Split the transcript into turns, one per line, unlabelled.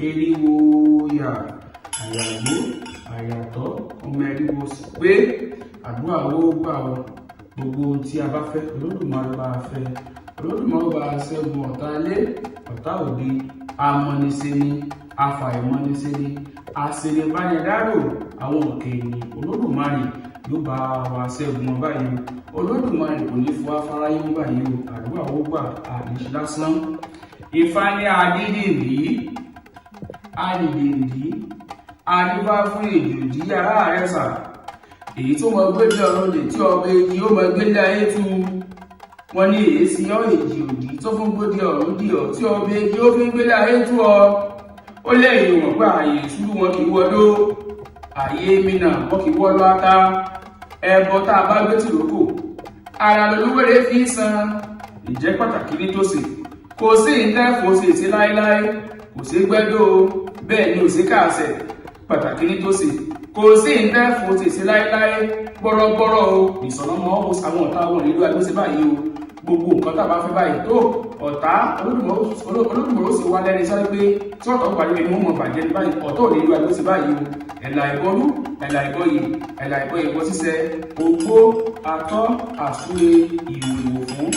Eriwoya àyàgbó àyàtọ̀ ọmọ eriwo sì pé àdúrà ó gbà ọ gbogbo ohun tí a bá fẹ́ Olódùmarè bá a fẹ́ Olódùmarè bá a ṣẹ́gun ọ̀tá ilé ọ̀tá òde amọ̀nisẹ́ni afàìmọ̀nisẹ́ni àṣẹ̀nibánidárò àwọn òkè ní Olódùmarè yóò bá wa ṣẹ́gun wọn báyìí Olódùmarè kò ní fún afáráyé báyìí àdúrà ó gbà àníṣe lásán. Ifá ní adìdìndí adífá fún èjòdì ará àrẹsà èyí tó mọ gbélé ọ̀run lè tí ọba èjì ó mọ gbélé ayé tú wọn ní èsì ọ èjì òdì tó fún gbódì ọ̀run dì ọ tí ọba èjì ó fi ń gbélé ayé tú ọ ó lẹ́yìn wọn pé ààyè ìṣúrú wọn kì í wọdó ààyè mìíràn wọn kì í wọlọ ata ẹbọ tá a bá gbé tìrókò ara lolúwẹrẹ fi san ìjẹ́ pàtàkì nítòsí kò sí ìtẹ́fò sí ti láéláé kò sí gbẹ́dọ̀ bẹ́ẹ̀ ni ò sí káàsẹ̀ pàtàkì nítòsí kò sí ìtẹ́fò sí ti láéláé gbọ́rọ́gbọ́rọ́ o ìsọ̀nàmọ́ àwọn ọ̀tá wọn nílò àgbésí báyìí o gbogbo nǹkan tá a bá fẹ́ báyìí tó ọ̀tá Olódùmarè ó sì wá lẹ́ni sáré pé tí ọ̀tọ̀ pàdé ni wọ́n mọ̀ bàjẹ́ ní báyìí ọ̀tọ̀ ò nílò àgbésí báyìí o ẹ̀là ìbọrú ẹ̀là ìbọyè ẹ̀là ìbọyè ìbọ ṣíṣẹ ogbó atọ́ àsúre ìwòwò fún.